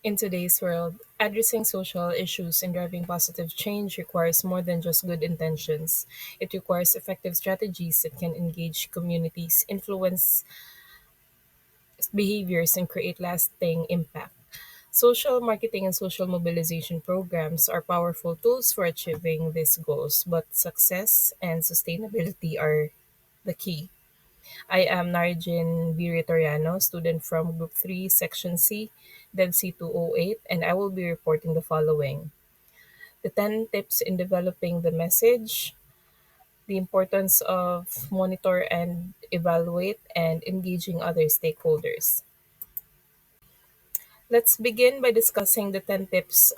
In today's world, addressing social issues and driving positive change requires more than just good intentions. It requires effective strategies that can engage communities, influence behaviors, and create lasting impact. Social marketing and social mobilization programs are powerful tools for achieving these goals, but success and sustainability are the key. I am Narjin Viritoriano, student from Group 3, Section C, DevC 208, and I will be reporting the following: the 10 tips in developing the message, the importance of monitor and evaluate, and engaging other stakeholders. Let's begin by discussing the 10 tips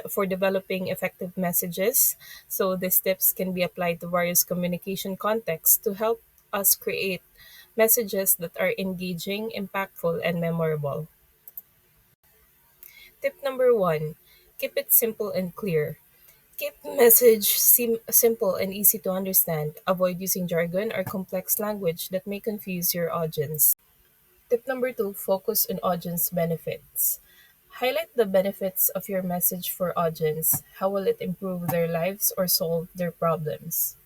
for developing effective messages. So, these tips can be applied to various communication contexts to help us create messages that are engaging, impactful, and memorable. Tip number one: keep it simple and clear. Keep message simple and easy to understand. Avoid using jargon or complex language that may confuse your audience. Tip number two: focus on audience benefits. Highlight the benefits of your message for audience. How will it improve their lives or solve their problems?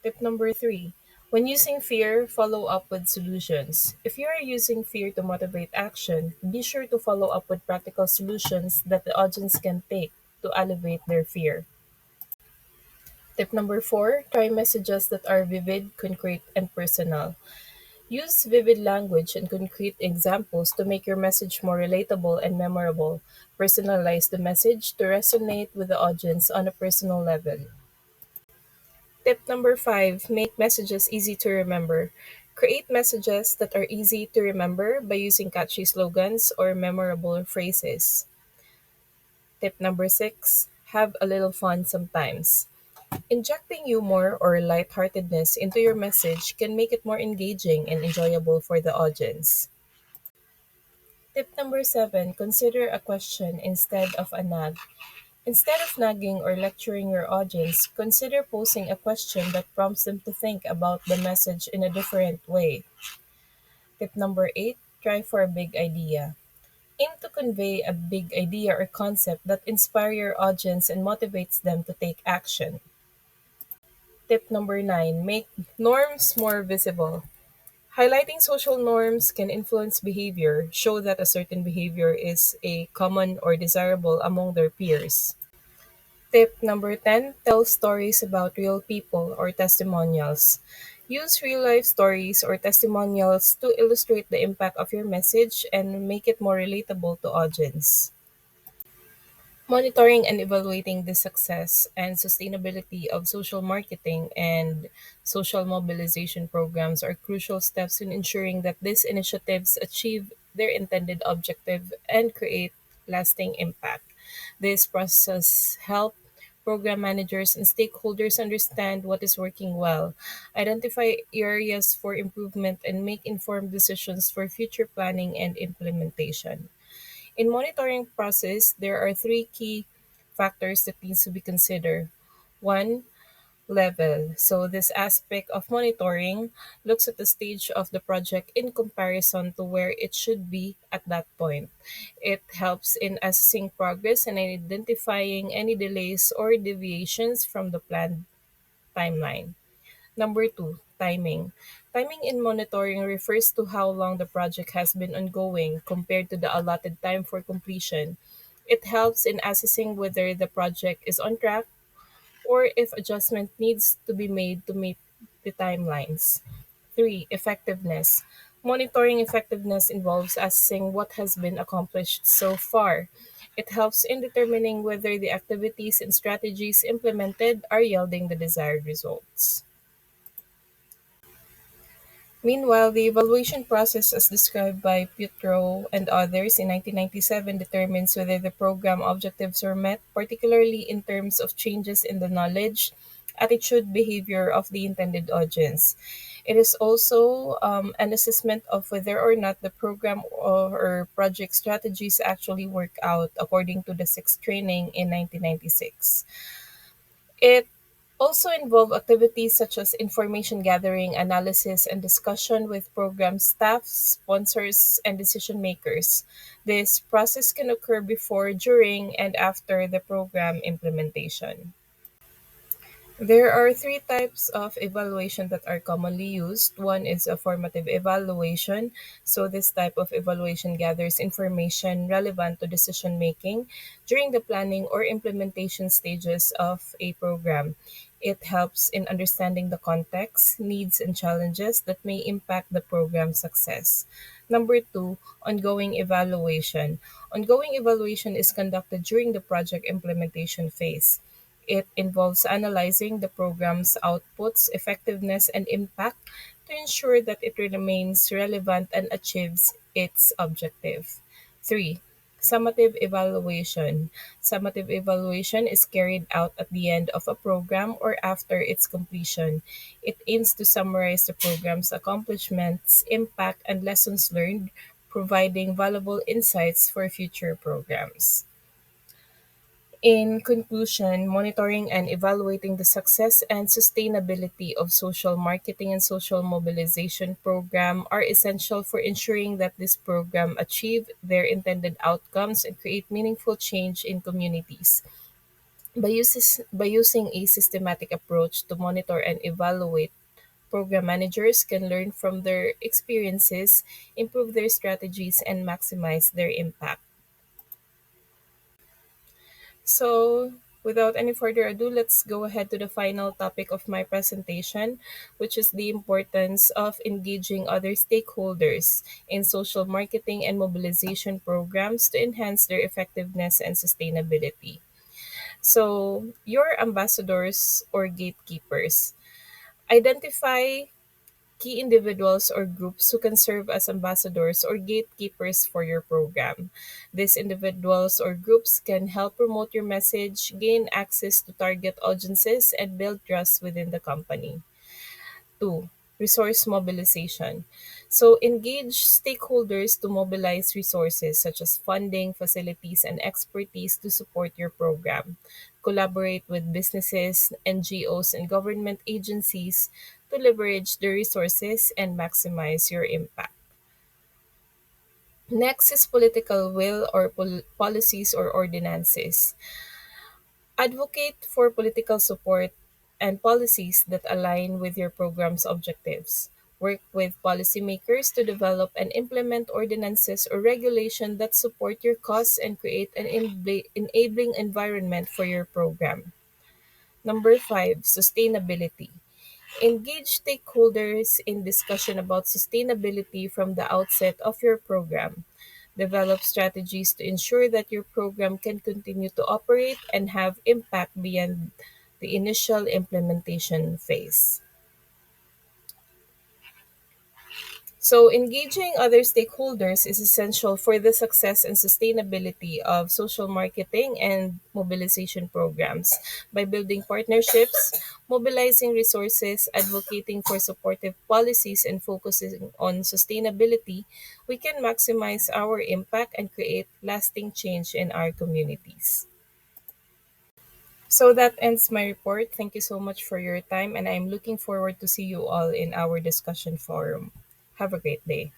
Tip number three: when using fear, follow up with solutions. If you are using fear to motivate action, be sure to follow up with practical solutions that the audience can take to alleviate their fear. Tip number four: try messages that are vivid, concrete, and personal. Use vivid language and concrete examples to make your message more relatable and memorable. Personalize the message to resonate with the audience on a personal level. Tip number five: make messages easy to remember. Create messages that are easy to remember by using catchy slogans or memorable phrases. Tip number six: have a little fun sometimes. Injecting humor or lightheartedness into your message can make it more engaging and enjoyable for the audience. Tip number seven: consider a question instead of a nag. Instead of nagging or lecturing your audience, consider posing a question that prompts them to think about the message in a different way. Tip number eight: try for a big idea. Aim to convey a big idea or concept that inspire your audience and motivates them to take action. Tip number nine: make norms more visible. Highlighting social norms can influence behavior, show that a certain behavior is a common or desirable among their peers. Tip number 10: tell stories about real people or testimonials. Use real life stories or testimonials to illustrate the impact of your message and make it more relatable to audience. Monitoring and evaluating the success and sustainability of social marketing and social mobilization programs are crucial steps in ensuring that these initiatives achieve their intended objective and create lasting impact. This process help program managers and stakeholders understand what is working well, identify areas for improvement, and make informed decisions for future planning and implementation. In monitoring process, there are three key factors that needs to be considered. One, level. So this aspect of monitoring looks at the stage of the project in comparison to where it should be at that point. It helps in assessing progress and identifying any delays or deviations from the planned timeline. Number two, timing. Timing in monitoring refers to how long the project has been ongoing compared to the allotted time for completion. It helps in assessing whether the project is on track or if adjustment needs to be made to meet the timelines. Three, effectiveness. Monitoring effectiveness involves assessing what has been accomplished so far. It helps in determining whether the activities and strategies implemented are yielding the desired results. Meanwhile, the evaluation process as described by Pietro and others in 1997 determines whether the program objectives were met, particularly in terms of changes in the knowledge, attitude, behavior of the intended audience. It is also an assessment of whether or not the program or project strategies actually work out according to the sixth training in 1996. It Also involve activities such as information gathering, analysis, and discussion with program staff, sponsors, and decision makers. This process can occur before, during, and after the program implementation. There are three types of evaluation that are commonly used. One is a formative evaluation. So, this type of evaluation gathers information relevant to decision making during the planning or implementation stages of a program. It helps in understanding the context, needs, and challenges that may impact the program's success. Number two, ongoing evaluation. Ongoing evaluation is conducted during the project implementation phase. It involves analyzing the program's outputs, effectiveness, and impact to ensure that it remains relevant and achieves its objective. 3. Summative evaluation. Summative evaluation is carried out at the end of a program or after its completion. It aims to summarize the program's accomplishments, impact, and lessons learned, providing valuable insights for future programs. In conclusion, monitoring and evaluating the success and sustainability of social marketing and social mobilization program are essential for ensuring that this program achieve their intended outcomes and create meaningful change in communities. By using a systematic approach to monitor and evaluate, program managers can learn from their experiences, improve their strategies, and maximize their impact. So, without any further ado, let's go ahead to the final topic of my presentation, which is the importance of engaging other stakeholders in social marketing and mobilization programs to enhance their effectiveness and sustainability. So, your ambassadors or gatekeepers. Identify key individuals or groups who can serve as ambassadors or gatekeepers for your program. These individuals or groups can help promote your message, gain access to target audiences, and build trust within the company. 2. Resource mobilization. So engage stakeholders to mobilize resources such as funding, facilities, and expertise to support your program. Collaborate with businesses, NGOs, and government agencies to leverage the resources and maximize your impact. Next is political will or policies or ordinances. Advocate for political support and policies that align with your program's objectives. Work with policymakers to develop and implement ordinances or regulation that support your cause and create an enabling environment for your program. Number 5, sustainability. Engage stakeholders in discussion about sustainability from the outset of your program. Develop strategies to ensure that your program can continue to operate and have impact beyond the initial implementation phase. So, engaging other stakeholders is essential for the success and sustainability of social marketing and mobilization programs. By building partnerships, mobilizing resources, advocating for supportive policies, and focusing on sustainability, we can maximize our impact and create lasting change in our communities. So that ends my report. Thank you so much for your time, and I'm looking forward to see you all in our discussion forum. Have a great day.